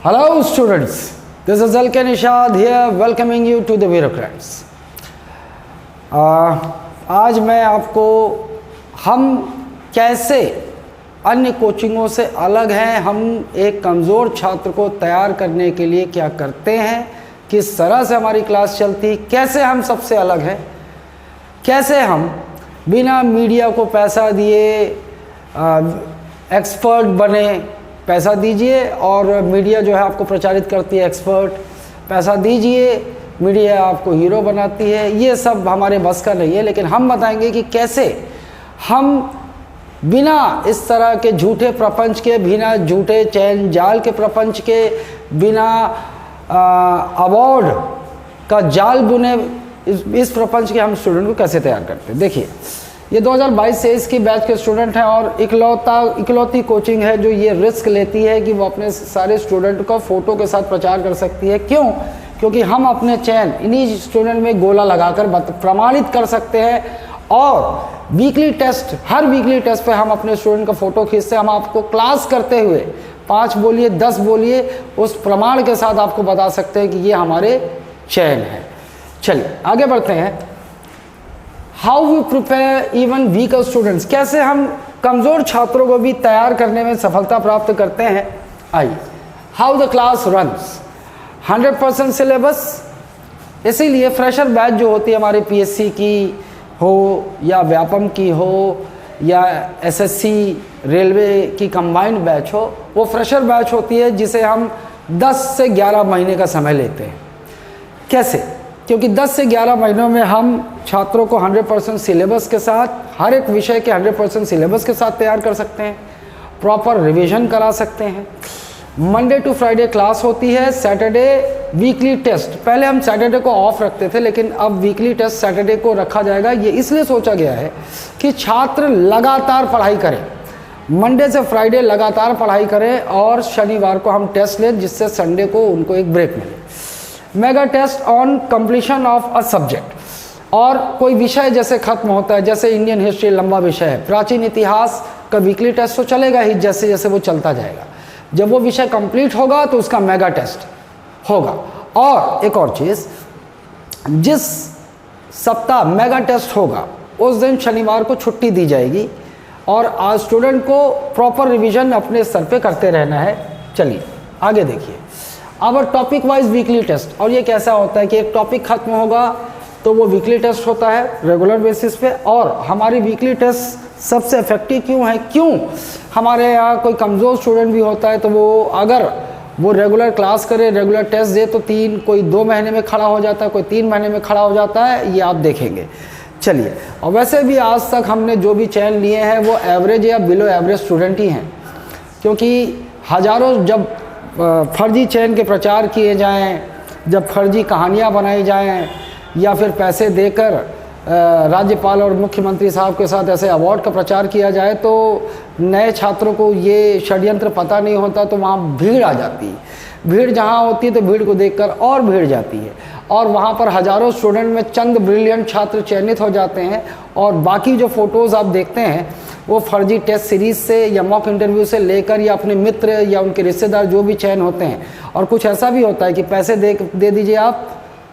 Hello students, this is Alkan Nishad here welcoming you to the Bureaucrats. आज मैं आपको हम कैसे अन्य कोचिंगों से अलग हैं, हम एक कमज़ोर छात्र को तैयार करने के लिए क्या करते हैं, किस तरह से हमारी क्लास चलती, कैसे हम सबसे अलग हैं, कैसे हम बिना मीडिया को पैसा दिए एक्सपर्ट बने। पैसा दीजिए और मीडिया जो है आपको प्रचारित करती है, एक्सपर्ट पैसा दीजिए, मीडिया आपको हीरो बनाती है। ये सब हमारे बस का नहीं है, लेकिन हम बताएंगे कि कैसे हम बिना इस तरह के झूठे प्रपंच के, बिना झूठे चैन जाल के प्रपंच के, बिना अवार्ड का जाल बुने इस प्रपंच के हम स्टूडेंट को कैसे तैयार करते हैं। देखिए, ये 2022-23 की बैच के स्टूडेंट हैं और इकलौती कोचिंग है जो ये रिस्क लेती है कि वो अपने सारे स्टूडेंट को फ़ोटो के साथ प्रचार कर सकती है। क्यों? क्योंकि हम अपने चयन इन्हीं स्टूडेंट में गोला लगाकर प्रमाणित कर सकते हैं और वीकली टेस्ट, हर वीकली टेस्ट पे हम अपने स्टूडेंट का फ़ोटो खींचते हैं। हम आपको क्लास करते हुए 5 बोलिए 10 बोलिए उस प्रमाण के साथ आपको बता सकते हैं कि ये हमारे चयन है। चलिए आगे बढ़ते हैं। How we prepare even weaker students, कैसे हम कमज़ोर छात्रों को भी तैयार करने में सफलता प्राप्त करते हैं। आइए, how the class runs 100% syllabus. इसीलिए फ्रेशर बैच जो होती है हमारी पीएससी की हो या व्यापम की हो या एसएससी रेलवे की कंबाइंड बैच हो, वो फ्रेशर बैच होती है जिसे हम 10 से 11 महीने का समय लेते हैं। कैसे? क्योंकि 10 से 11 महीनों में हम छात्रों को 100% सिलेबस के साथ, हर एक विषय के 100% सिलेबस के साथ तैयार कर सकते हैं, प्रॉपर रिवीजन करा सकते हैं। मंडे टू फ्राइडे क्लास होती है, सैटरडे वीकली टेस्ट। पहले हम सैटरडे को ऑफ रखते थे, लेकिन अब वीकली टेस्ट सैटरडे को रखा जाएगा। ये इसलिए सोचा गया है कि छात्र लगातार पढ़ाई करें, मंडे से फ्राइडे लगातार पढ़ाई करें और शनिवार को हम टेस्ट लें, जिससे संडे को उनको एक ब्रेक मिले। Mega test on completion of a subject, और कोई विषय जैसे खत्म होता है, जैसे इंडियन हिस्ट्री लंबा विषय है, प्राचीन इतिहास का वीकली टेस्ट तो चलेगा ही जैसे जैसे वो चलता जाएगा। जब वो विषय कंप्लीट होगा तो उसका मेगा टेस्ट होगा। और एक और चीज़, जिस सप्ताह मेगा टेस्ट होगा उस दिन शनिवार को छुट्टी दी जाएगी और आज स्टूडेंट को प्रॉपर रिवीजन अपने स्तर पे करते रहना है। चलिए आगे देखिए, अब टॉपिक वाइज वीकली टेस्ट। और ये कैसा होता है कि एक टॉपिक खत्म होगा तो वो वीकली टेस्ट होता है रेगुलर बेसिस पे। और हमारी वीकली टेस्ट सबसे इफेक्टिव क्यों है? क्यों? हमारे यहाँ कोई कमज़ोर स्टूडेंट भी होता है तो वो अगर वो रेगुलर क्लास करे, रेगुलर टेस्ट दे तो कोई 2 महीने में खड़ा हो जाता है, कोई 3 महीने में खड़ा हो जाता है, ये आप देखेंगे। चलिए, और वैसे भी आज तक हमने जो भी चयन लिए हैं वो एवरेज या बिलो एवरेज स्टूडेंट ही हैं, क्योंकि हज़ारों जब फर्जी चयन के प्रचार किए जाएं, जब फर्जी कहानियां बनाई जाएं या फिर पैसे देकर राज्यपाल और मुख्यमंत्री साहब के साथ ऐसे अवार्ड का प्रचार किया जाए तो नए छात्रों को ये षड्यंत्र पता नहीं होता, तो वहाँ भीड़ आ जाती है। भीड़ जहाँ होती है तो भीड़ को देखकर और भीड़ जाती है और वहाँ पर हज़ारों स्टूडेंट में चंद ब्रिलियंट छात्र चयनित हो जाते हैं और बाकी जो फ़ोटोज़ आप देखते हैं वो फर्जी टेस्ट सीरीज़ से या मॉक इंटरव्यू से लेकर या अपने मित्र या उनके रिश्तेदार जो भी चयन होते हैं। और कुछ ऐसा भी होता है कि पैसे दे दीजिए आप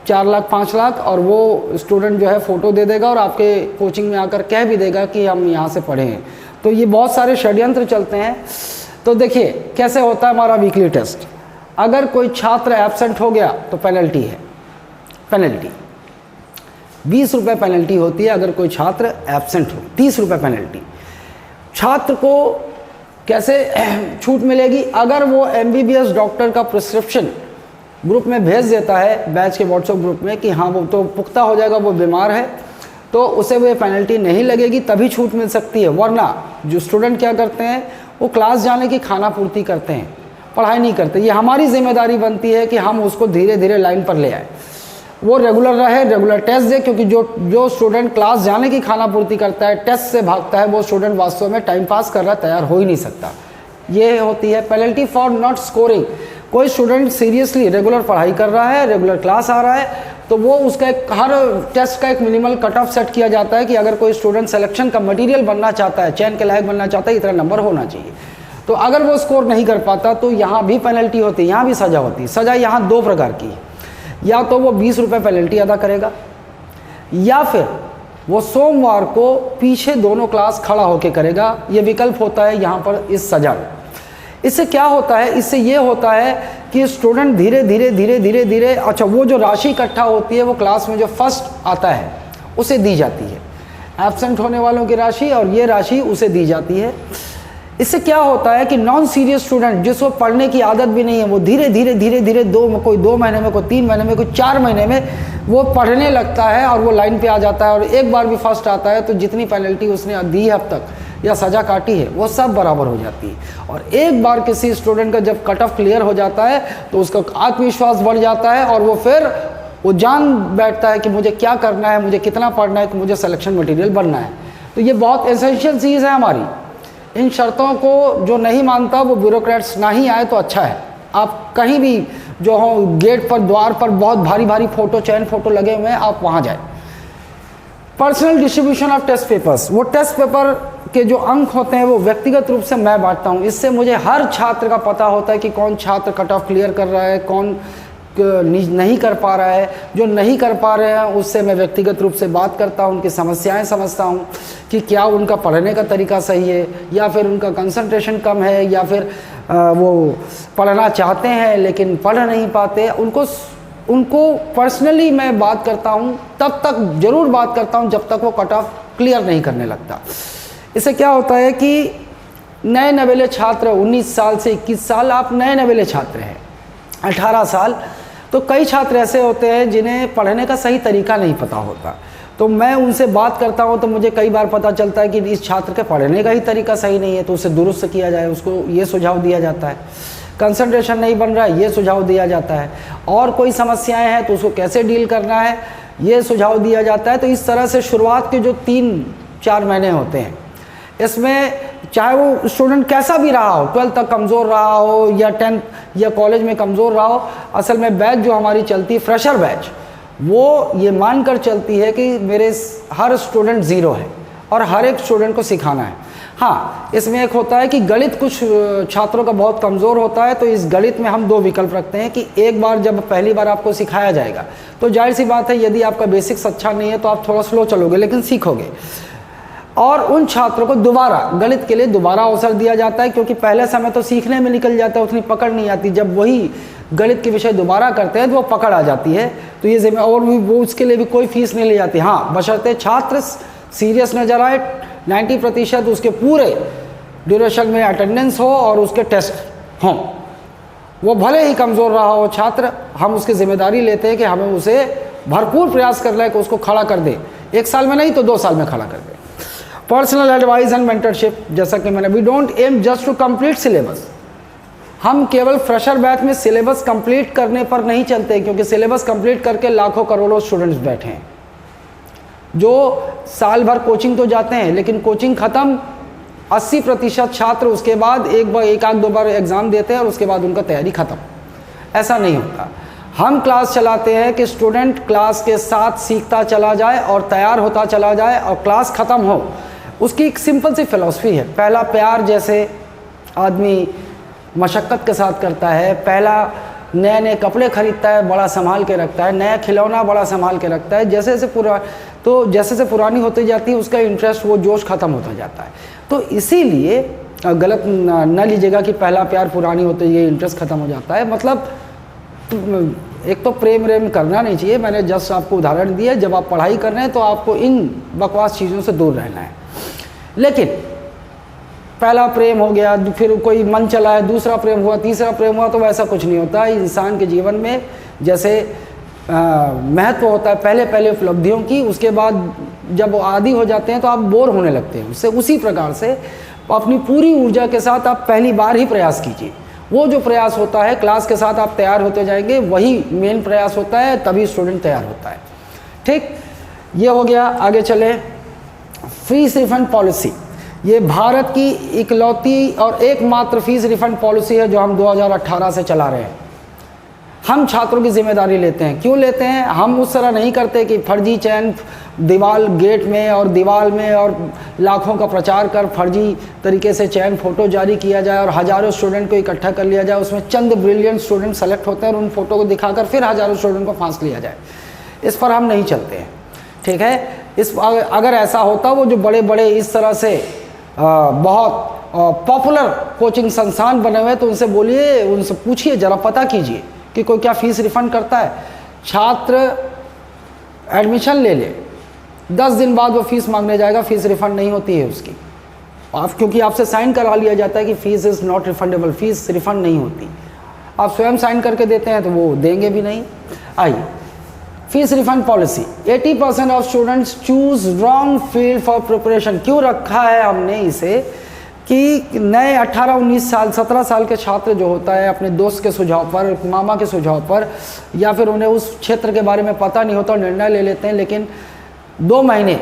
4 लाख 5 लाख और वो स्टूडेंट जो है फ़ोटो दे देगा और आपके कोचिंग में आकर कह भी देगा कि हम यहाँ से पढ़े हैं। तो ये बहुत सारे षड्यंत्र चलते हैं। तो देखिए कैसे होता है हमारा वीकली टेस्ट। अगर कोई छात्र एब्सेंट हो गया तो पेनल्टी है, पेनल्टी 20 रुपये पेनल्टी होती है अगर कोई छात्र एब्सेंट हो, 30 रुपये पेनल्टी। छात्र को कैसे छूट मिलेगी? अगर वो MBBS डॉक्टर का प्रिस्क्रिप्शन ग्रुप में भेज देता है, बैच के व्हाट्सएप ग्रुप में, कि हाँ वो तो पुख्ता हो जाएगा, वो बीमार है, तो उसे वो पेनल्टी नहीं लगेगी, तभी छूट मिल सकती है। वरना जो स्टूडेंट क्या करते हैं, वो क्लास जाने की खाना पूर्ति करते हैं, पढ़ाई नहीं करते। ये हमारी जिम्मेदारी बनती है कि हम उसको धीरे धीरे लाइन पर ले आए, वो रेगुलर रहे, रेगुलर टेस्ट दे। क्योंकि जो स्टूडेंट क्लास जाने की खाना पूर्ति करता है, टेस्ट से भागता है, वो स्टूडेंट वास्तव में टाइम पास कर रहा है, तैयार हो ही नहीं सकता। ये होती है पेनल्टी फॉर नॉट स्कोरिंग। कोई स्टूडेंट सीरियसली रेगुलर पढ़ाई कर रहा है, रेगुलर क्लास आ रहा है, तो वो उसका हर टेस्ट का एक मिनिमल कट ऑफ सेट किया जाता है कि अगर कोई स्टूडेंट सिलेक्शन का मटेरियल बनना चाहता है, चयन के लायक बनना चाहता है, इतना नंबर होना चाहिए। तो अगर वो स्कोर नहीं कर पाता तो यहाँ भी पेनल्टी होती है, यहाँ भी सज़ा होती है। सज़ा यहाँ 2 प्रकार की है, या तो वो 20 रुपये पेनल्टी अदा करेगा, या फिर वो सोमवार को पीछे दोनों क्लास खड़ा होकर करेगा। ये विकल्प होता है यहाँ पर इस सज़ा में। इससे क्या होता है, इससे ये होता है कि स्टूडेंट धीरे धीरे अच्छा वो जो राशि इकट्ठा होती है वो क्लास में जो फर्स्ट आता है उसे दी जाती है, एब्सेंट होने वालों की राशि, और ये राशि उसे दी जाती है। इससे क्या होता है कि नॉन सीरियस स्टूडेंट जिसको पढ़ने की आदत भी नहीं है, वो धीरे धीरे कोई 2 महीने में, कोई 3 महीने में, कोई 4 महीने में वो पढ़ने लगता है और वो लाइन पे आ जाता है, और एक बार भी फर्स्ट आता है तो जितनी पेनल्टी उसने दी है अब तक या सज़ा काटी है वो सब बराबर हो जाती है। और एक बार किसी स्टूडेंट का जब कट ऑफ क्लियर हो जाता है तो उसका आत्मविश्वास बढ़ जाता है, और वो फिर वो जान बैठता है कि मुझे क्या करना है, मुझे कितना पढ़ना है, कि मुझे सिलेक्शन मटेरियल बनना है। तो ये बहुत एसेंशियल चीज़ है हमारी। इन शर्तों को जो नहीं मानता वो ब्यूरोक्रेट्स ना ही आए तो अच्छा है। आप कहीं भी जो हो गेट पर, द्वार पर बहुत भारी फ़ोटो, चैन फ़ोटो लगे हुए हैं, आप वहाँ जाए। Personal distribution of test papers, वो टेस्ट पेपर के जो अंक होते हैं वो व्यक्तिगत रूप से मैं बांटता हूँ। इससे मुझे हर छात्र का पता होता है कि कौन छात्र कट ऑफ क्लियर कर रहा है, कौन नहीं कर पा रहा है। जो नहीं कर पा रहे हैं उससे मैं व्यक्तिगत रूप से बात करता हूँ, उनकी समस्याएं समझता हूँ कि क्या उनका पढ़ने का तरीका सही है, या फिर उनका कंसंट्रेशन कम है, या फिर वो पढ़ना चाहते हैं लेकिन पढ़ नहीं पाते। उनको पर्सनली मैं बात करता हूँ, तब तक ज़रूर बात करता हूँ जब तक वो कट ऑफ क्लियर नहीं करने लगता। इससे क्या होता है कि नए नवेले छात्र 19 साल से 21 साल, आप नए नवेले छात्र हैं, 18 साल, तो कई छात्र ऐसे होते हैं जिन्हें पढ़ने का सही तरीका नहीं पता होता। तो मैं उनसे बात करता हूं तो मुझे कई बार पता चलता है कि इस छात्र के पढ़ने का ही तरीका सही नहीं है, तो उसे दुरुस्त किया जाए, उसको ये सुझाव दिया जाता है। कंसंट्रेशन नहीं बन रहा है, ये सुझाव दिया जाता है। और कोई समस्याएं हैं तो उसको कैसे डील करना है, ये सुझाव दिया जाता है। तो इस तरह से शुरुआत के जो 3-4 महीने होते हैं, इसमें चाहे वो स्टूडेंट कैसा भी रहा हो, 12th तक कमज़ोर रहा हो या 10th या कॉलेज में कमज़ोर रहा हो, असल में बैच जो हमारी चलती है फ्रेशर बैच, वो ये मानकर चलती है कि मेरे हर स्टूडेंट ज़ीरो है और हर एक स्टूडेंट को सिखाना है। हाँ, इसमें एक होता है कि गणित कुछ छात्रों का बहुत कमज़ोर होता है, तो इस गणित में हम 2 विकल्प रखते हैं कि एक बार जब पहली बार आपको सिखाया जाएगा तो जाहिर सी बात है यदि आपका बेसिक्स अच्छा नहीं है तो आप थोड़ा स्लो चलोगे लेकिन सीखोगे। और उन छात्रों को दोबारा गणित के लिए दोबारा अवसर दिया जाता है, क्योंकि पहले समय तो सीखने में निकल जाता है, उतनी पकड़ नहीं आती। जब वही गणित के विषय दोबारा करते हैं तो वो पकड़ आ जाती है। तो ये जिम्मेदार, और भी वो उसके लिए भी कोई फीस नहीं ली जाती। हाँ, बशर्ते छात्र सीरियस नजर आए, 90% उसके पूरे ड्यूरेशन में अटेंडेंस हो और उसके टेस्ट हों। वो भले ही कमज़ोर रहा हो छात्र, हम उसकी जिम्मेदारी लेते हैं कि हमें उसे भरपूर प्रयास करना है कि उसको खड़ा कर दे। 1 साल में नहीं तो 2 साल में खड़ा कर दे। पर्सनल एडवाइस एंड मेंटरशिप, जैसा कि मैंने, we don't aim just to complete syllabus. हम केवल फ्रेशर बैच में सिलेबस कंप्लीट करने पर नहीं चलते, क्योंकि सिलेबस कंप्लीट करके लाखों करोड़ों स्टूडेंट्स बैठे हैं जो साल भर कोचिंग तो जाते हैं, लेकिन कोचिंग ख़त्म 80% छात्र उसके बाद एक आध 2 बार एग्ज़ाम देते हैं और उसके बाद उनका तैयारी ख़त्म। ऐसा नहीं होता। हम क्लास चलाते हैं कि स्टूडेंट क्लास के साथ सीखता चला जाए और तैयार होता चला जाए, और क्लास ख़त्म हो। उसकी एक सिंपल सी फ़िलॉसफी है। पहला प्यार जैसे आदमी मशक्क़त के साथ करता है, पहला नए नए कपड़े ख़रीदता है, बड़ा संभाल के रखता है, नया खिलौना बड़ा संभाल के रखता है। जैसे जैसे पुरानी होती जाती है उसका इंटरेस्ट, वो जोश ख़त्म होता जाता है। तो इसीलिए गलत न लीजिएगा कि पहला प्यार पुरानी होते ये इंटरेस्ट ख़त्म हो जाता है। मतलब एक तो प्रेम करना नहीं चाहिए। मैंने जस्ट आपको उदाहरण दिया। जब आप पढ़ाई कर रहे हैं तो आपको इन बकवास चीज़ों से दूर रहना है। लेकिन पहला प्रेम हो गया, फिर कोई मन चला है, दूसरा प्रेम हुआ, तीसरा प्रेम हुआ, तो वैसा कुछ नहीं होता। इंसान के जीवन में जैसे महत्व होता है पहले उपलब्धियों की, उसके बाद जब वो आदी हो जाते हैं तो आप बोर होने लगते हैं उससे। उसी प्रकार से अपनी पूरी ऊर्जा के साथ आप पहली बार ही प्रयास कीजिए। वो जो प्रयास होता है क्लास के साथ आप तैयार होते जाएंगे, वही मेन प्रयास होता है, तभी स्टूडेंट तैयार होता है। ठीक, ये हो गया। आगे चले। फीस रिफंड पॉलिसी, ये भारत की इकलौती और एकमात्र फीस रिफंड पॉलिसी है जो हम 2018 से चला रहे हैं। हम छात्रों की जिम्मेदारी लेते हैं। क्यों लेते हैं? हम उस तरह नहीं करते कि फर्जी चयन दीवार गेट में और दीवार में और लाखों का प्रचार कर फर्जी तरीके से चयन फ़ोटो जारी किया जाए और हज़ारों स्टूडेंट को इकट्ठा कर लिया जाए, उसमें चंद ब्रिलियंट स्टूडेंट सेलेक्ट होते हैं और उन फ़ोटो को दिखाकर फिर हज़ारों स्टूडेंट को फांस लिया जाए। इस पर हम नहीं चलते हैं, ठीक है। अगर ऐसा होता, वो जो बड़े बड़े इस तरह से बहुत पॉपुलर कोचिंग संस्थान बने हुए, तो उनसे बोलिए, उनसे पूछिए, ज़रा पता कीजिए कि कोई क्या फ़ीस रिफ़ंड करता है। छात्र एडमिशन ले ले, 10 दिन बाद वो फ़ीस मांगने जाएगा, फ़ीस रिफ़ंड नहीं होती है उसकी। क्योंकि आपसे साइन करा लिया जाता है कि fees is not refundable, fees refund नहीं होती। आप स्वयं साइन करके देते हैं तो वो देंगे भी नहीं। आइए, fees refund policy. 80% of students choose wrong field for preparation. क्यों रखा है हमने इसे कि नए 18, 19 साल, 17 साल के छात्र जो होता है, अपने दोस्त के सुझाव पर, मामा के सुझाव पर, या फिर उन्हें उस क्षेत्र के बारे में पता नहीं होता और निर्णय ले लेते हैं, लेकिन 2 महीने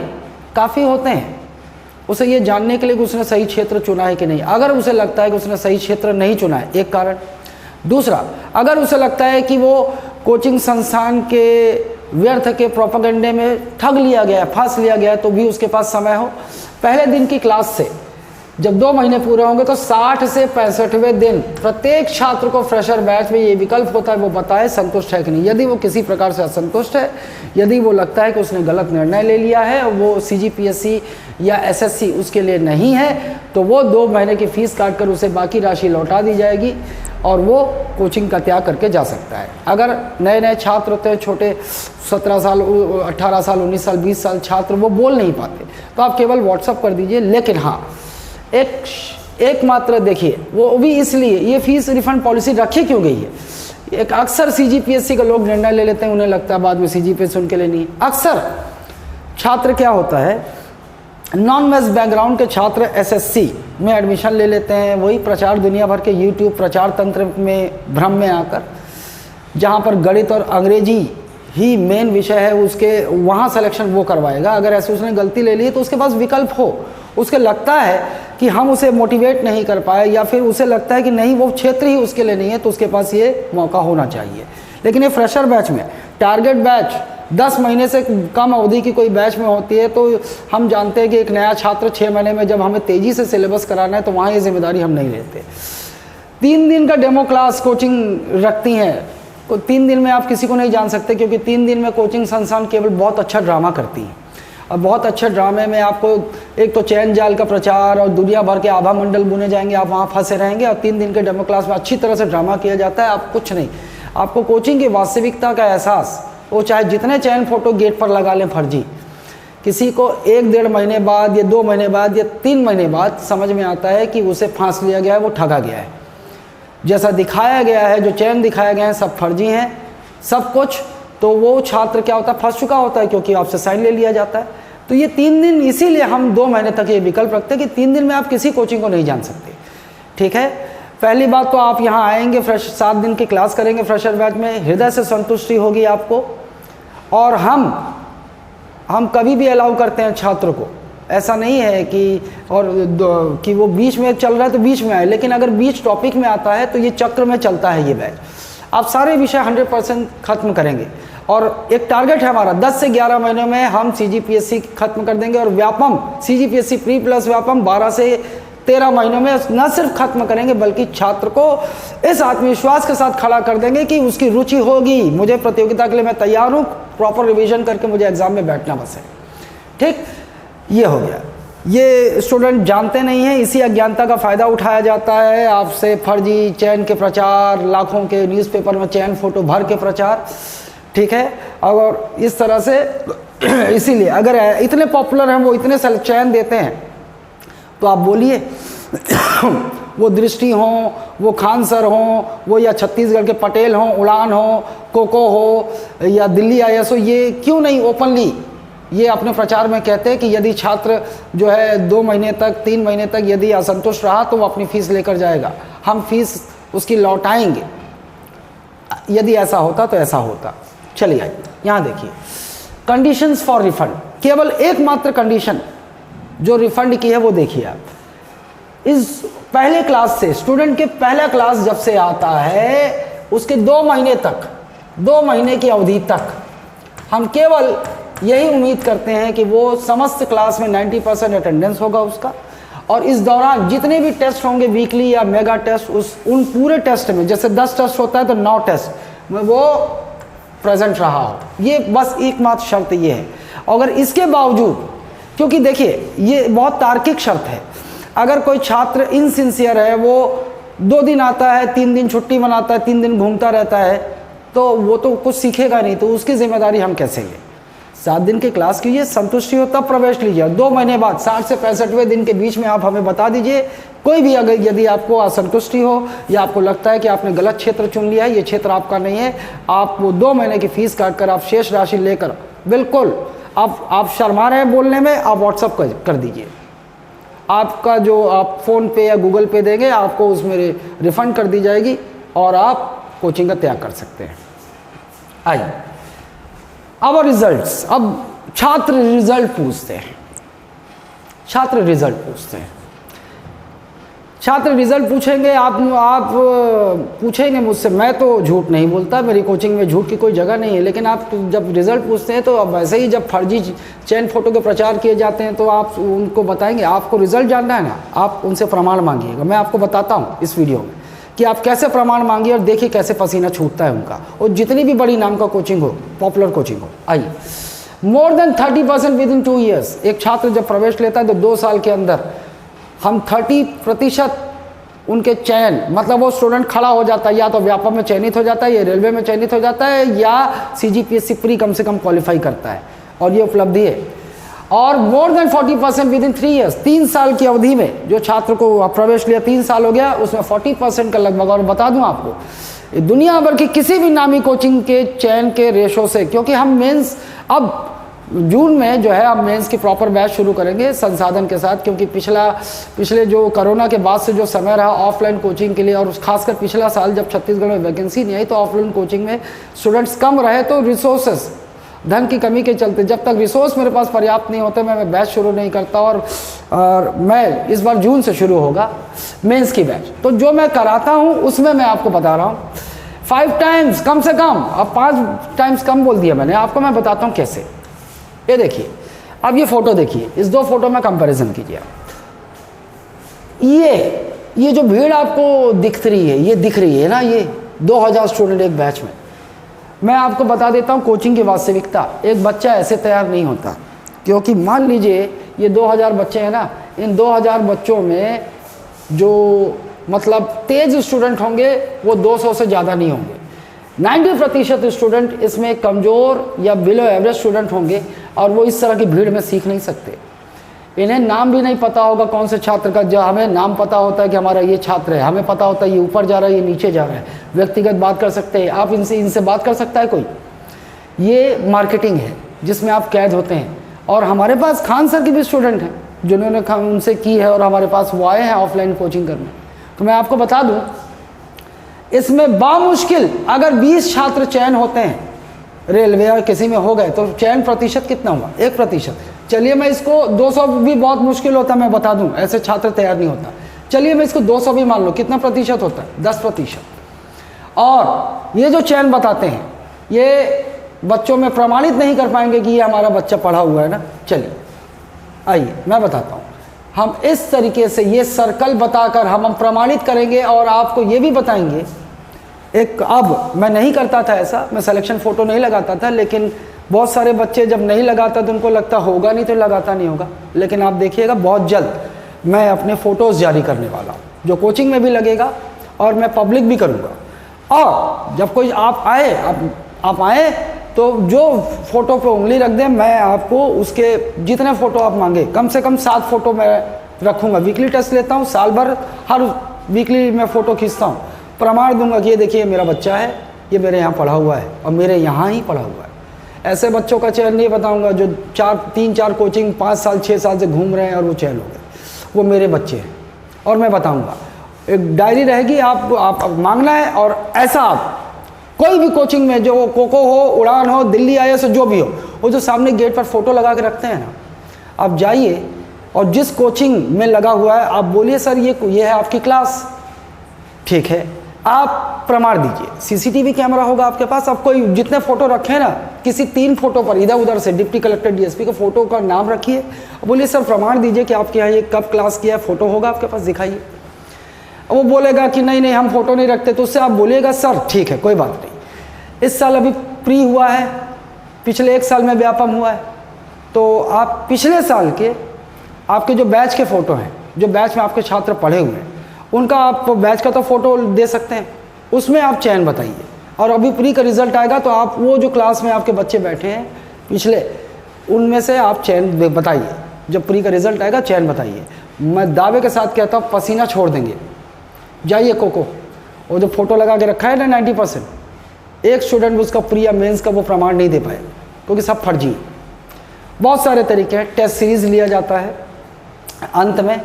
काफ़ी होते हैं उसे ये जानने के लिए कि उसने सही क्षेत्र चुना है कि नहीं। अगर उसे लगता है कि उसने सही क्षेत्र नहीं चुना है, एक कारण। दूसरा, अगर उसे लगता है कि वो कोचिंग संस्थान के व्यर्थ के प्रोपेगेंडे में ठग लिया गया, फंस लिया गया, तो भी उसके पास समय हो। पहले दिन की क्लास से जब 2 महीने पूरे होंगे तो 60 से 65वें दिन प्रत्येक छात्र को फ्रेशर बैच में ये विकल्प होता है, वो बताए संतुष्ट है कि नहीं। यदि वो किसी प्रकार से असंतुष्ट है, यदि वो लगता है कि उसने गलत निर्णय ले लिया है और वो CGPSC या SSC उसके लिए नहीं है, तो वो 2 महीने की फ़ीस काट कर उसे बाकी राशि लौटा दी जाएगी और वो कोचिंग का त्याग करके जा सकता है। अगर नए नए छात्र होते हैं, छोटे 17 साल, 18 साल, 19 साल, 20 साल छात्र, वो बोल नहीं पाते, तो आप केवल व्हाट्सअप कर दीजिए। लेकिन हाँ, एक मात्र देखिए, वो भी इसलिए ये फीस रिफंड पॉलिसी रखी क्यों गई है। एक अक्सर CGPSC के लोग निर्णय ले लेते हैं, उन्हें लगता है बाद में CGPSC उनके लिए नहीं। अक्सर छात्र क्या होता है, नॉन वेस्ट बैकग्राउंड के छात्र SSC में एडमिशन ले लेते हैं, वही प्रचार दुनिया भर के YouTube प्रचार तंत्र में भ्रम में आकर, जहाँ पर गणित और अंग्रेजी ही मेन विषय है, उसके वहाँ सिलेक्शन वो करवाएगा। अगर ऐसे उसने गलती ले ली तो उसके पास विकल्प हो, उसके लगता है कि हम उसे मोटिवेट नहीं कर पाए, या फिर उसे लगता है कि नहीं वो क्षेत्र ही उसके लिए नहीं है, तो उसके पास ये मौका होना चाहिए। लेकिन ये फ्रेशर बैच में, टारगेट बैच 10 महीने से कम अवधि की कोई बैच में होती है, तो हम जानते हैं कि एक नया छात्र 6 महीने में जब हमें तेज़ी से सिलेबस कराना है, तो वहाँ ये जिम्मेदारी हम नहीं लेते। 3 दिन का डेमो क्लास कोचिंग रखती हैं, तो 3 दिन में आप किसी को नहीं जान सकते, क्योंकि 3 दिन में कोचिंग संस्थान केवल बहुत अच्छा ड्रामा करती है। और बहुत अच्छे ड्रामे में आपको एक तो चैन जाल का प्रचार और दुनिया भर के आभा मंडल बुने जाएंगे, आप वहाँ फंसे रहेंगे। और 3 दिन के डेमो क्लास में अच्छी तरह से ड्रामा किया जाता है। आप कुछ नहीं, आपको कोचिंग की वास्तविकता का एहसास, वो चाहे जितने चयन फ़ोटो गेट पर लगा लें फर्जी, किसी को 1-1.5 महीने बाद या 2 महीने बाद या 3 महीने बाद समझ में आता है कि उसे फांस लिया गया है, वो ठगा गया है। जैसा दिखाया गया है, जो चयन दिखाए गए हैं सब फर्जी हैं, सब कुछ। तो वो छात्र क्या होता है, फंस चुका होता है, क्योंकि आपसे साइन ले लिया जाता है। तो ये 3 दिन, इसीलिए हम 2 महीने तक ये विकल्प रखते हैं कि 3 दिन में आप किसी कोचिंग को नहीं जान सकते, ठीक है। पहली बात तो आप यहाँ आएंगे, 7 दिन की क्लास करेंगे फ्रेशर बैच में, हृदय से संतुष्टि होगी आपको। और हम कभी भी अलाउ करते हैं छात्र को, ऐसा नहीं है कि वो बीच में चल रहा है तो बीच में आए, लेकिन अगर बीच टॉपिक में आता है तो ये चक्र में चलता है ये बैच। आप सारे विषय 100% खत्म करेंगे और एक टारगेट है हमारा, 10 से 11 महीने में हम CGPSC खत्म कर देंगे। और Vyapam CGPSC pre plus Vyapam 12 से 13 महीनों में न सिर्फ खत्म करेंगे, बल्कि छात्र को इस आत्मविश्वास के साथ खड़ा कर देंगे कि उसकी रुचि होगी, मुझे प्रतियोगिता के लिए मैं तैयार हूँ, प्रॉपर रिवीजन करके मुझे एग्जाम में बैठना बस है, ठीक। ये हो गया। ये स्टूडेंट जानते नहीं हैं, इसी अज्ञानता का फ़ायदा उठाया जाता है। आपसे फर्जी चयन के प्रचार, लाखों के न्यूज़पेपर में चयन फ़ोटो भर के प्रचार, ठीक है। और इस तरह से इसीलिए अगर इतने पॉपुलर हैं, वो इतने चयन देते हैं, तो आप बोलिए वो दृष्टि हों, वो खान सर हों, वो या छत्तीसगढ़ के पटेल हों, उड़ान हो, कोको हो, या दिल्ली IAS हो, ये क्यों नहीं ओपनली ये अपने प्रचार में कहते हैं कि यदि छात्र जो है 2 महीने तक, 3 महीने तक यदि असंतुष्ट रहा तो वो अपनी फ़ीस लेकर जाएगा, हम फीस उसकी लौटाएंगे। यदि ऐसा होता तो ऐसा होता। चलिए आइए यहाँ देखिए, कंडीशंस फॉर रिफंड। केवल एकमात्र कंडीशन जो रिफंड की है वो देखिए आप। इस पहले क्लास से, स्टूडेंट के पहला क्लास जब से आता है उसके 2 महीने तक 2 महीने की अवधि तक हम केवल यही उम्मीद करते हैं कि वो समस्त क्लास में 90% अटेंडेंस होगा उसका, और इस दौरान जितने भी टेस्ट होंगे वीकली या मेगा टेस्ट, उन पूरे टेस्ट में, जैसे 10 टेस्ट होता है तो 9 टेस्ट में वो प्रेजेंट रहा हो। ये बस एकमात्र शर्त ये है। अगर इसके बावजूद, क्योंकि देखिए ये बहुत तार्किक शर्त है, अगर कोई छात्र इनसिंसियर है, वो 2 दिन आता है, 3 दिन छुट्टी मनाता है, 3 दिन घूमता रहता है, तो वो तो कुछ सीखेगा नहीं, तो उसकी जिम्मेदारी हम कैसे लें। 7 दिन की क्लास कीजिए, संतुष्टि हो तब प्रवेश लीजिए। 2 महीने बाद 60 से 65वें दिन के बीच में आप हमें बता दीजिए, कोई भी अगर यदि आपको असंतुष्टि हो या आपको लगता है कि आपने गलत क्षेत्र चुन लिया है, ये क्षेत्र आपका नहीं है, आप वो 2 महीने की फीस काट कर आप शेष राशि लेकर, बिल्कुल आप शर्मा रहे हैं बोलने में, आप व्हाट्सअप कर दीजिए। आपका जो आप फ़ोन पे या गूगल पे देंगे, आपको उसमें रिफ़ंड कर दी जाएगी और आप कोचिंग का त्याग कर सकते हैं। आइए अब रिजल्ट्स, अब छात्र रिजल्ट पूछते हैं। छात्र रिजल्ट पूछते हैं, छात्र रिजल्ट पूछेंगे, आप पूछेंगे मुझसे। मैं तो झूठ नहीं बोलता, मेरी कोचिंग में झूठ की कोई जगह नहीं है, लेकिन आप जब रिजल्ट पूछते हैं तो अब वैसे ही जब फर्जी चयन फोटो के प्रचार किए जाते हैं तो आप उनको बताएंगे। आपको रिजल्ट जानना है ना, आप उनसे प्रमाण मांगिएगा। मैं आपको बताता हूँ इस वीडियो में कि आप कैसे प्रमाण मांगिए और देखिए कैसे पसीना छूटता है उनका। और जितनी भी बड़ी नाम का कोचिंग हो, पॉपुलर कोचिंग हो। आइए, more than 30% with in 2 years. एक छात्र जब प्रवेश लेता है तो 2 साल के अंदर हम 30% उनके चयन, मतलब वो स्टूडेंट खड़ा हो जाता है, या तो व्यापम में चयनित हो जाता है, या रेलवे में चयनित हो जाता है, या CGPSC प्री कम से कम क्वालिफाई करता है, और ये उपलब्धि है। और more than 40% with in 3 years, 3 साल की अवधि में जो छात्र को प्रवेश लिया, 3 साल हो गया, उसमें 40% का लगभग। और बता दूं आपको, दुनिया भर की किसी भी नामी कोचिंग के चयन के रेशो से, क्योंकि हम मेंस अब जून में जो है, अब मेंस की प्रॉपर बैच शुरू करेंगे संसाधन के साथ, क्योंकि पिछले जो कोरोना के बाद से जो समय रहा ऑफलाइन कोचिंग के लिए, और खासकर पिछला साल जब छत्तीसगढ़ में वैकेंसी नहीं आई तो ऑफलाइन कोचिंग में स्टूडेंट्स कम रहे, तो रिसोर्सेस, धन की कमी के चलते, जब तक रिसोर्स मेरे पास पर्याप्त नहीं होते मैं बैच शुरू नहीं करता। और मैं इस बार जून से शुरू होगा मेंस की बैच। तो जो मैं कराता हूँ उसमें मैं आपको बता रहा हूँ 5 टाइम्स कम से कम, अब 5 टाइम्स कम बोल दिया मैंने आपको, मैं बताता हूँ कैसे। ये देखिए, अब ये फोटो देखिए, इस 2 फोटो में कंपैरिजन कीजिए। ये जो भीड़ आपको दिख रही है ना, ये 2000 स्टूडेंट एक बैच में। मैं आपको बता देता हूँ कोचिंग की वास्तविकता, एक बच्चा ऐसे तैयार नहीं होता। क्योंकि मान लीजिए ये 2000 बच्चे हैं ना, इन 2000 बच्चों में जो मतलब तेज स्टूडेंट होंगे वो 200 से ज़्यादा नहीं होंगे। 90% स्टूडेंट इसमें कमज़ोर या बिलो एवरेज स्टूडेंट होंगे, और वो इस तरह की भीड़ में सीख नहीं सकते। इन्हें नाम भी नहीं पता होगा कौन से छात्र का। जो हमें नाम पता होता है कि हमारा ये छात्र है, हमें पता होता है ये ऊपर जा रहा है, ये नीचे जा रहा है, व्यक्तिगत बात कर सकते हैं आप, इनसे बात कर सकता है कोई। ये मार्केटिंग है जिसमें आप कैद होते हैं। और हमारे पास खान सर के भी स्टूडेंट हैं जिन्होंने उनसे की है, और हमारे पास वो आए हैं ऑफलाइन कोचिंग करने। तो मैं आपको बता दूँ, इसमें बामुश्किल अगर 20 छात्र चयन होते हैं रेलवे और किसी में हो गए तो चयन प्रतिशत कितना हुआ? 1%। चलिए मैं इसको 200 भी बहुत मुश्किल होता है, मैं बता दूं, ऐसे छात्र तैयार नहीं होता। चलिए मैं इसको 200 भी मान लो, कितना प्रतिशत होता है? 10%। और ये जो चयन बताते हैं ये बच्चों में प्रमाणित नहीं कर पाएंगे कि ये हमारा बच्चा पढ़ा हुआ है ना। चलिए आइए मैं बताता हूँ, हम इस तरीके से ये सर्कल बताकर हम प्रमाणित करेंगे, और आपको ये भी बताएंगे। अब मैं नहीं करता था ऐसा, मैं सिलेक्शन फ़ोटो नहीं लगाता था, लेकिन बहुत सारे बच्चे जब नहीं लगाता तो उनको लगता होगा नहीं तो लगाता नहीं होगा। लेकिन आप देखिएगा बहुत जल्द मैं अपने फ़ोटोज़ जारी करने वाला हूँ, जो कोचिंग में भी लगेगा और मैं पब्लिक भी करूँगा। और जब कोई आप आए तो जो फ़ोटो पे उंगली रख दें, मैं आपको उसके जितने फ़ोटो आप मांगे, कम से कम 7 फ़ोटो मैं रखूँगा। वीकली टेस्ट लेता हूँ, साल भर हर वीकली मैं फ़ोटो खींचता हूँ, प्रमाण दूंगा कि ये देखिए मेरा बच्चा है, ये मेरे यहाँ पढ़ा हुआ है और मेरे यहाँ ही पढ़ा हुआ है। ऐसे बच्चों का चयन नहीं बताऊंगा जो 3-4 कोचिंग 5 साल 6 साल से घूम रहे हैं और वो चयन हो गए, वो मेरे बच्चे हैं। और मैं बताऊंगा, एक डायरी रहेगी, आप मांगना है। और ऐसा आप कोई भी कोचिंग में, जो कोको हो, उड़ान हो, दिल्ली IAS हो, जो भी हो, वो जो सामने गेट पर फ़ोटो लगा के रखते हैं ना, आप जाइए और जिस कोचिंग में लगा हुआ है आप बोलिए सर ये है आपकी क्लास, ठीक है, आप प्रमाण दीजिए, सीसीटीवी कैमरा होगा आपके पास, आप कोई जितने फ़ोटो रखे ना, किसी 3 फोटो पर इधर उधर से डिप्टी कलेक्टर डीएसपी के फ़ोटो का नाम रखिए, बोलिए सर प्रमाण दीजिए कि आपके यहाँ ये कब क्लास किया है, फ़ोटो होगा आपके पास, दिखाइए। वो बोलेगा कि नहीं नहीं हम फ़ोटो नहीं रखते, तो उससे आप बोलिएगा सर ठीक है कोई बात नहीं, इस साल अभी प्री हुआ है, पिछले 1 साल में व्यापम हुआ है, तो आप पिछले साल के आपके जो बैच के फ़ोटो हैं, जो बैच में आपके छात्र पढ़े हुए हैं, उनका आप बैच का तो फ़ोटो दे सकते हैं, उसमें आप चयन बताइए। और अभी प्री का रिज़ल्ट आएगा तो आप वो जो क्लास में आपके बच्चे बैठे हैं पिछले, उनमें से आप चयन बताइए। जब प्री का रिज़ल्ट आएगा चयन बताइए। मैं दावे के साथ कहता हूँ पसीना छोड़ देंगे। जाइए कोको, वो जो फ़ोटो लगा के रखा है ना 90%, एक स्टूडेंट उसका प्री या मेंस का वो प्रमाण नहीं दे पाए, क्योंकि सब फर्जी है। बहुत सारे तरीके हैं, टेस्ट सीरीज़ लिया जाता है अंत में,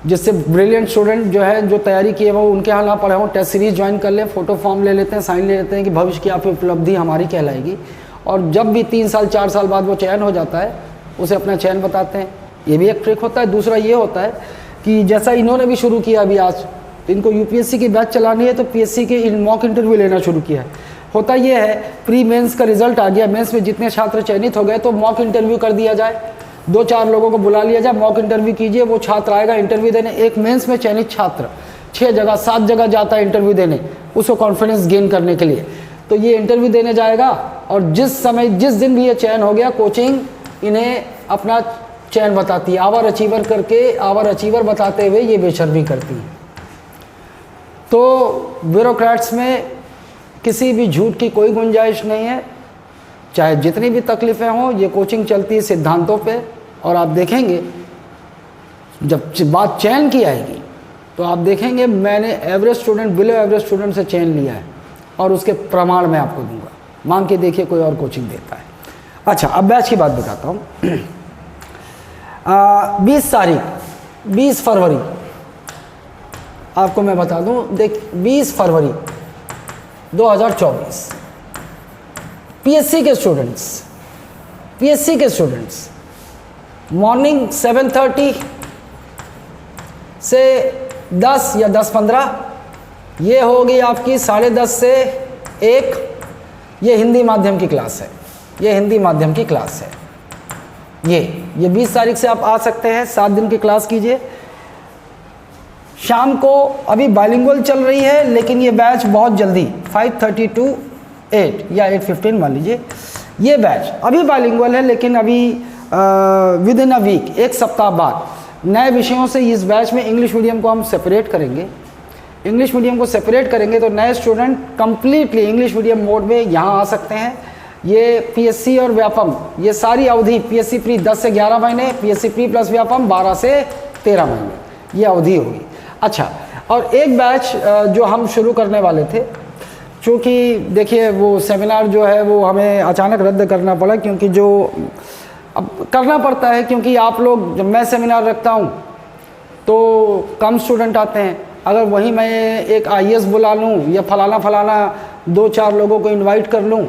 जिससे ब्रिलियंट स्टूडेंट जो है, जो तैयारी किए वो उनके यहाँ ना पढ़े हों, टेस्ट सीरीज़ ज्वाइन कर लें, फ़ोटो फॉर्म ले लेते हैं, साइन ले लेते हैं कि भविष्य की आपकी उपलब्धि हमारी कहलाएगी। और जब भी 3 साल 4 साल बाद वो चयन हो जाता है, उसे अपना चयन बताते हैं। ये भी एक ट्रिक होता है। दूसरा ये होता है कि जैसा इन्होंने भी शुरू किया अभी आज, तो इनको यूपीएससी की बैच चलानी है तो पीएससी के मॉक इंटरव्यू लेना शुरू किया है। होता ये है, प्री मेंस का रिजल्ट आ गया, मेंस में जितने छात्र चयनित हो गए तो मॉक इंटरव्यू कर दिया जाए, 2-4 लोगों को बुला लिया जाए, मॉक इंटरव्यू कीजिए। वो छात्र आएगा इंटरव्यू देने। एक मेंस में चयनित छात्र 6 जगह 7 जगह जाता है इंटरव्यू देने, उसको कॉन्फिडेंस गेन करने के लिए। तो ये इंटरव्यू देने जाएगा और जिस दिन भी ये चयन हो गया, कोचिंग इन्हें अपना चयन बताती है। आवर अचीवर करके, आवर अचीवर बताते हुए ये बेशर्मी करती है। तो ब्यूरोक्रेट्स में किसी भी झूठ की कोई गुंजाइश नहीं है, चाहे जितनी भी तकलीफ़ें हों। ये कोचिंग चलती है सिद्धांतों पे, और आप देखेंगे जब बात चयन की आएगी तो आप देखेंगे मैंने average student, below average student से चयन लिया है, और उसके प्रमाण मैं आपको दूंगा। मांग के देखिए कोई और कोचिंग देता है। अच्छा, अब बैच की बात बताता हूँ। 20 फरवरी आपको मैं बता दूं, देख 20 फरवरी 2024 पीएससी के स्टूडेंट्स मॉर्निंग 7:30 से 10 या 10:15, ये होगी आपकी 10:30 से 1, ये हिंदी माध्यम की क्लास है। ये 20 तारीख से आप आ सकते हैं, 7 दिन की क्लास कीजिए। शाम को अभी बाइलिंगुअल चल रही है, लेकिन ये बैच बहुत जल्दी 5:30 to 8 या 8:15 मान लीजिए, ये बैच अभी बाइलिंगुअल है, लेकिन अभी विद इन अ वीक, 1 सप्ताह बाद नए विषयों से इस बैच में इंग्लिश मीडियम को हम सेपरेट करेंगे। तो नए student completely English medium mode में यहाँ आ सकते हैं। ये पीएससी और व्यापम, ये सारी अवधि, पीएससी प्री 10 से 11 महीने, पीएससी प्री प्लस व्यापम 12 से 13 महीने, ये अवधि होगी। अच्छा, और एक बैच जो हम शुरू करने वाले थे, क्योंकि देखिए वो सेमिनार जो है वो हमें अचानक रद्द करना पड़ा, क्योंकि जो अब करना पड़ता है, क्योंकि आप लोग, जब मैं सेमिनार रखता हूँ तो कम स्टूडेंट आते हैं। अगर वहीं मैं एक आईएएस बुला लूँ या फलाना 2-4 लोगों को इनवाइट कर लूँ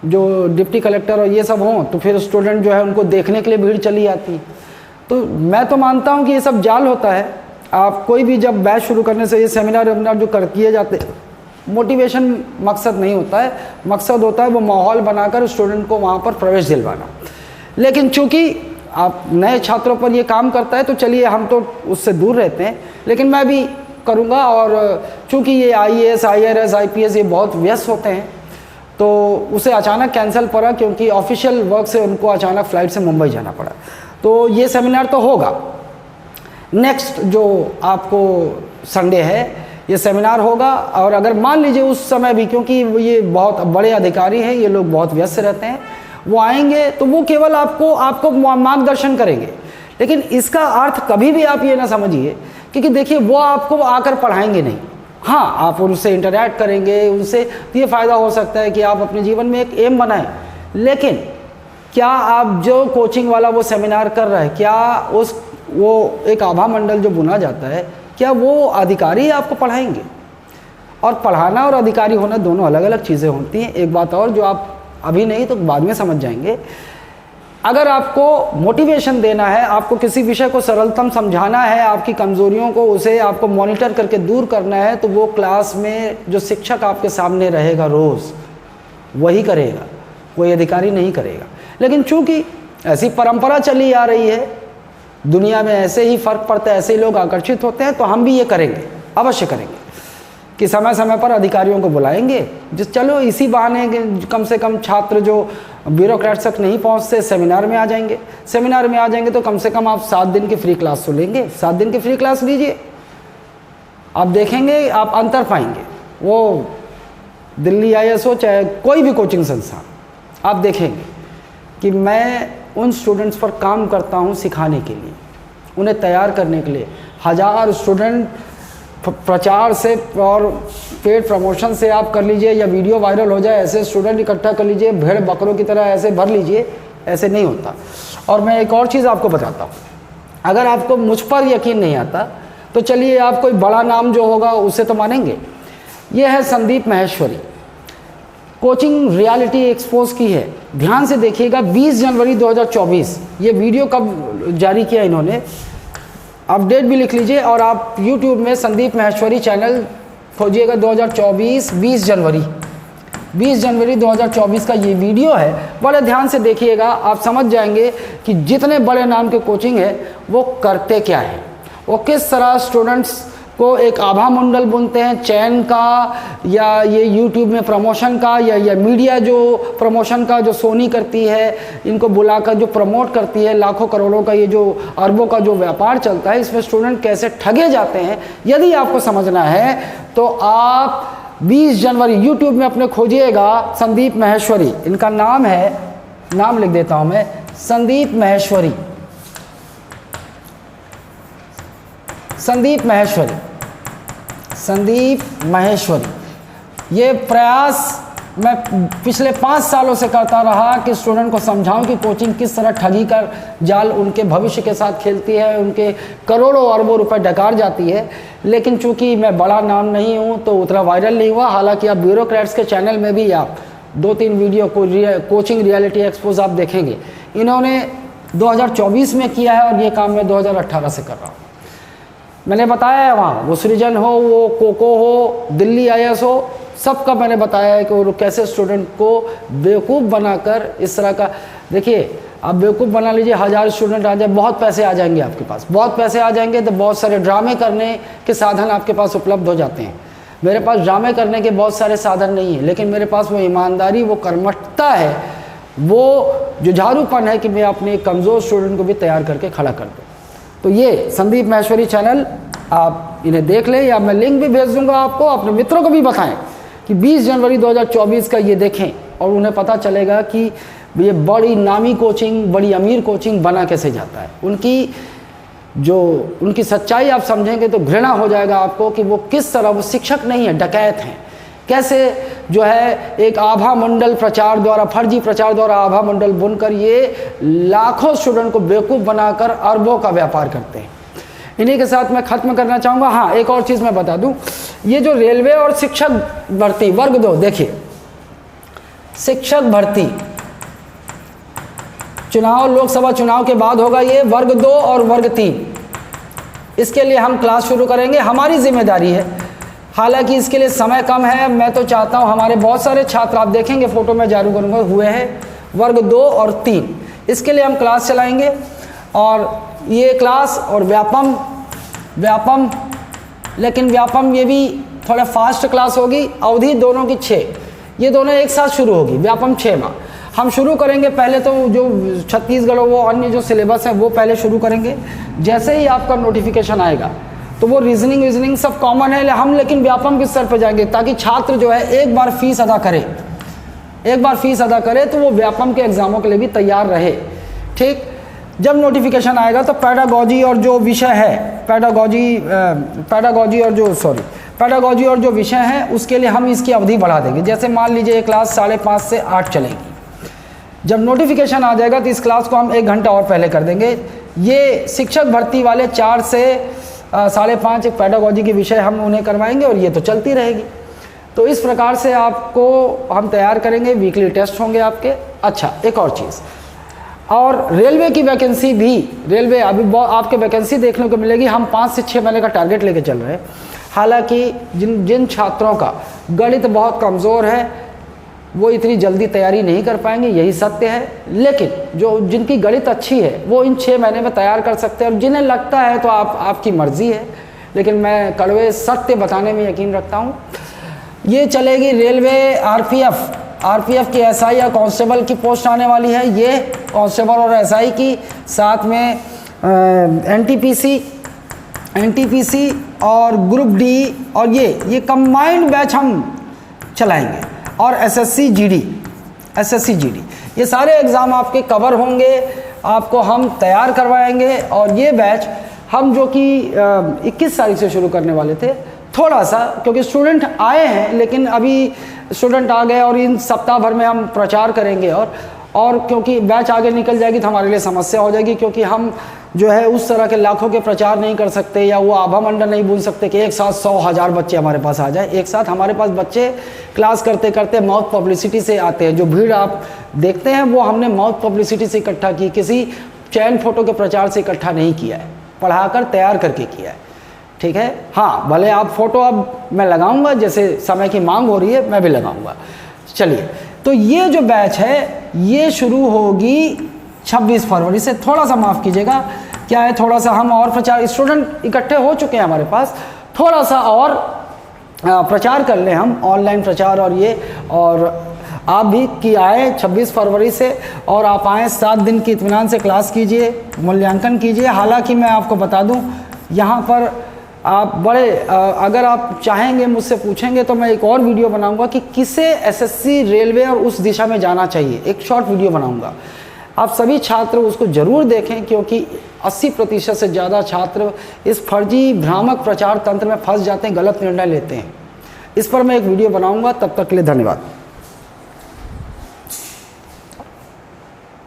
जो डिप्टी कलेक्टर और ये सब हों, तो फिर स्टूडेंट जो है उनको देखने के लिए भीड़ चली आती है। तो मैं तो मानता हूँ कि ये सब जाल होता है। आप कोई भी जब बैच शुरू करने से, ये सेमिनार वेमिनार जो किए जाते हैं, मोटिवेशन मकसद नहीं होता है, मकसद होता है वो माहौल बनाकर स्टूडेंट को वहाँ पर प्रवेश दिलवाना। लेकिन चूँकि आप नए छात्रों पर ये काम करता है तो चलिए हम तो उससे दूर रहते हैं, लेकिन मैं भी करूँगा। और चूँकि ये आईएएस, आईआरएस, आईपीएस ये बहुत व्यस्त होते हैं, तो उसे अचानक कैंसिल पड़ा, क्योंकि ऑफिशियल वर्क से उनको अचानक फ़्लाइट से मुंबई जाना पड़ा। तो ये सेमिनार तो होगा। नेक्स्ट जो आपको संडे है, ये सेमिनार होगा। और अगर मान लीजिए उस समय भी, क्योंकि ये बहुत बड़े अधिकारी हैं, ये लोग बहुत व्यस्त रहते हैं, वो आएंगे तो वो केवल आपको मार्गदर्शन करेंगे। लेकिन इसका अर्थ कभी भी आप ये ना समझिए, क्योंकि देखिए वो आपको आकर पढ़ाएंगे नहीं। हाँ, आप उनसे इंटरैक्ट करेंगे, उनसे तो ये फ़ायदा हो सकता है कि आप अपने जीवन में एक एम बनाएं। लेकिन क्या आप जो कोचिंग वाला वो सेमिनार कर रहा है, क्या वो एक आभा मंडल जो बुना जाता है, क्या वो अधिकारी आपको पढ़ाएंगे? और पढ़ाना और अधिकारी होना दोनों अलग अलग चीज़ें होती हैं। एक बात और जो आप अभी नहीं तो बाद में समझ जाएंगे, अगर आपको मोटिवेशन देना है, आपको किसी विषय को सरलतम समझाना है, आपकी कमज़ोरियों को उसे आपको मॉनिटर करके दूर करना है, तो वो क्लास में जो शिक्षक आपके सामने रहेगा रोज़ वही करेगा, कोई अधिकारी नहीं करेगा। लेकिन चूंकि ऐसी परंपरा चली आ रही है, दुनिया में ऐसे ही फ़र्क पड़ता है, ऐसे ही लोग आकर्षित होते हैं, तो हम भी ये करेंगे, अवश्य करेंगे कि समय समय पर अधिकारियों को बुलाएंगे। जिस चलो इसी बहाने कम से कम छात्र जो ब्यूरोक्रेट्स तक नहीं पहुंचते सेमिनार में आ जाएंगे। सेमिनार में आ जाएंगे तो कम से कम आप 7 दिन की फ्री क्लास तो लेंगे। 7 दिन की फ्री क्लास लीजिए, आप देखेंगे, आप अंतर पाएंगे। वो दिल्ली IAS हो चाहे कोई भी कोचिंग संस्थान, आप देखेंगे कि मैं उन स्टूडेंट्स पर काम करता हूं सिखाने के लिए, उन्हें तैयार करने के लिए। 1000 स्टूडेंट प्रचार से और पेड प्रमोशन से आप कर लीजिए या वीडियो वायरल हो जाए, ऐसे स्टूडेंट इकट्ठा कर लीजिए, भेड़ बकरों की तरह ऐसे भर लीजिए, ऐसे नहीं होता। और मैं एक और चीज़ आपको बताता हूँ, अगर आपको मुझ पर यकीन नहीं आता तो चलिए आप कोई बड़ा नाम जो होगा उसे तो मानेंगे। ये है Sandeep Maheshwari, coaching reality expose की है, ध्यान से देखिएगा। 20 जनवरी 2024 ये वीडियो कब जारी किया इन्होंने, अपडेट भी लिख लीजिए और आप YouTube में संदीप माहेश्वरी चैनल खोजिएगा। 2024 20 जनवरी 2024 का ये वीडियो है, बड़े ध्यान से देखिएगा, आप समझ जाएंगे कि जितने बड़े नाम के कोचिंग है वो करते क्या है, वो किस तरह स्टूडेंट्स को एक आभा मंडल बुनते हैं चैन का, या ये YouTube में प्रमोशन का, या मीडिया जो प्रमोशन का जो सोनी करती है, इनको बुलाकर जो प्रमोट करती है, लाखों करोड़ों का ये जो अरबों का जो व्यापार चलता है, इसमें स्टूडेंट कैसे ठगे जाते हैं। यदि आपको समझना है तो आप 20 जनवरी YouTube में अपने खोजिएगा संदीप माहेश्वरी, इनका नाम है, नाम लिख देता हूं मैं, संदीप माहेश्वरी, संदीप माहेश्वरी, संदीप माहेश्वरी। ये प्रयास मैं पिछले 5 सालों से करता रहा कि स्टूडेंट को समझाऊं कि कोचिंग किस तरह ठगी कर जाल उनके भविष्य के साथ खेलती है, उनके करोड़ों अरबों रुपए डकार जाती है। लेकिन चूंकि मैं बड़ा नाम नहीं हूं तो उतना वायरल नहीं हुआ। हालांकि आप ब्यूरोक्रेट्स के चैनल में भी आप 2-3 वीडियो कोचिंग रियलिटी एक्सपोज आप देखेंगे, इन्होंने 2024 में किया है और ये काम मैं 2018 से कर रहा हूँ। मैंने बताया है वहाँ, वो सृजन हो, वो कोको हो, दिल्ली IAS हो, सबका मैंने बताया है कि वो कैसे स्टूडेंट को बेवकूफ़ बनाकर इस तरह का। देखिए आप बेवकूफ़ बना लीजिए, 1000 स्टूडेंट आ जाए, बहुत पैसे आ जाएंगे आपके पास, बहुत पैसे आ जाएंगे तो बहुत सारे ड्रामे करने के साधन आपके पास उपलब्ध हो जाते हैं। मेरे पास ड्रामे करने के बहुत सारे साधन नहीं है, लेकिन मेरे पास वो ईमानदारी, वो कर्मठता है, वो जुझारूपन है कि मैं अपने कमज़ोर स्टूडेंट को भी तैयार करके खड़ा कर दूँ। तो ये संदीप माहेश्वरी चैनल आप इन्हें देख लें, या मैं लिंक भी भेज दूंगा आपको, अपने मित्रों को भी बताएं कि 20 जनवरी 2024 का ये देखें और उन्हें पता चलेगा कि ये बड़ी नामी कोचिंग, बड़ी अमीर कोचिंग बना कैसे जाता है। उनकी सच्चाई आप समझेंगे तो घृणा हो जाएगा आपको कि वो किस तरह, वो शिक्षक नहीं है, डकैत हैं। कैसे जो है एक आभा मंडल प्रचार द्वारा, फर्जी प्रचार द्वारा आभा मंडल बुनकर ये लाखों स्टूडेंट को बेवकूफ़ बनाकर अरबों का व्यापार करते हैं। इन्हीं के साथ मैं ख़त्म करना चाहूँगा। हाँ, एक और चीज़ मैं बता दूँ, ये जो रेलवे और शिक्षक भर्ती वर्ग 2, देखिए शिक्षक भर्ती चुनाव, लोकसभा चुनाव के बाद होगा ये, वर्ग 2 और वर्ग 3, इसके लिए हम क्लास शुरू करेंगे, हमारी जिम्मेदारी है। हालांकि इसके लिए समय कम है, मैं तो चाहता हूं, हमारे बहुत सारे छात्र आप देखेंगे फोटो में जारी करूंगा हुए हैं वर्ग 2 और 3, इसके लिए हम क्लास चलाएंगे। और ये क्लास और व्यापम, लेकिन व्यापम ये भी थोड़ा फास्ट क्लास होगी, अवधि दोनों की 6, ये दोनों एक साथ शुरू होगी। व्यापम 6 माह हम शुरू करेंगे, पहले तो जो छत्तीसगढ़ वो अन्य जो सिलेबस है वो पहले शुरू करेंगे। जैसे ही आपका नोटिफिकेशन आएगा तो वो रीजनिंग सब कॉमन है, हम लेकिन व्यापम के स्तर पर जाएंगे ताकि छात्र जो है एक बार फीस अदा करे तो वो व्यापम के एग्जामों के लिए भी तैयार रहे। ठीक, जब नोटिफिकेशन आएगा तो पैडागॉजी और जो विषय है, पैडागॉजी और जो विषय है उसके लिए हम इसकी अवधि बढ़ा देंगे। जैसे मान लीजिए ये क्लास 5:30 से 8 चलेगी, जब नोटिफिकेशन आ जाएगा तो इस क्लास को हम 1 घंटा और पहले कर देंगे। ये शिक्षक भर्ती वाले 4 से 5:30 एक पैडागॉजी के विषय हम उन्हें करवाएंगे और ये तो चलती रहेगी। तो इस प्रकार से आपको हम तैयार करेंगे, वीकली टेस्ट होंगे आपके। अच्छा, एक और चीज़, और रेलवे की वैकेंसी भी, रेलवे अभी आपके वैकेंसी देखने को मिलेगी। हम 5 से 6 महीने का टारगेट लेके चल रहे हैं। हालांकि जिन छात्रों का गणित बहुत कमज़ोर है वो इतनी जल्दी तैयारी नहीं कर पाएंगे, यही सत्य है। लेकिन जिनकी गणित अच्छी है वो इन 6 महीने में तैयार कर सकते हैं, और जिन्हें लगता है तो आपकी मर्ज़ी है, लेकिन मैं कड़वे सत्य बताने में यकीन रखता हूँ। ये चलेगी रेलवे, आरपीएफ की एसआई या कांस्टेबल की पोस्ट आने वाली है, ये कांस्टेबल और एसआई की, साथ में एनटीपीसी और ग्रुप डी, और ये कंबाइंड बैच हम चलाएंगे, और एसएससी जीडी, ये सारे एग्ज़ाम आपके कवर होंगे, आपको हम तैयार करवाएंगे। और ये बैच हम जो कि 21 तारीख से शुरू करने वाले थे, थोड़ा सा क्योंकि स्टूडेंट आए हैं, लेकिन अभी स्टूडेंट आ गए और इन सप्ताह भर में हम प्रचार करेंगे, और क्योंकि बैच आगे निकल जाएगी तो हमारे लिए समस्या हो जाएगी, क्योंकि हम जो है उस तरह के लाखों के प्रचार नहीं कर सकते, या वो आभा मंडल नहीं बुन सकते कि एक साथ 100,000 बच्चे हमारे पास आ जाए। एक साथ हमारे पास बच्चे क्लास करते करते माउथ पब्लिसिटी से आते हैं। जो भीड़ आप देखते हैं वो हमने माउथ पब्लिसिटी से इकट्ठा की, किसी चैन फोटो के प्रचार से इकट्ठा नहीं किया है, पढ़ाकर तैयार करके किया है। ठीक है, हाँ, भले आप फ़ोटो अब मैं लगाऊंगा, जैसे समय की मांग हो रही है मैं भी लगाऊंगा। चलिए, तो ये जो बैच है ये शुरू होगी 26 फरवरी से। थोड़ा सा माफ़ कीजिएगा, क्या है, थोड़ा सा हम और प्रचार, स्टूडेंट इकट्ठे हो चुके हैं हमारे पास, थोड़ा सा और प्रचार कर लें हम, ऑनलाइन प्रचार और आप भी कि आए 26 फरवरी से, और आप आएँ 7 दिन की इत्मीनान से क्लास कीजिए, मूल्यांकन कीजिए। हालांकि मैं आपको बता दूं, यहाँ पर आप अगर आप चाहेंगे मुझसे पूछेंगे तो मैं एक और वीडियो बनाऊंगा कि किसे एसएससी, रेलवे और उस दिशा में जाना चाहिए, एक शॉर्ट वीडियो बनाऊंगा। आप सभी छात्र उसको ज़रूर देखें, क्योंकि 80% से ज़्यादा छात्र इस फर्जी भ्रामक प्रचार तंत्र में फंस जाते हैं, गलत निर्णय लेते हैं। इस पर मैं एक वीडियो बनाऊंगा। तब तक के लिए धन्यवाद।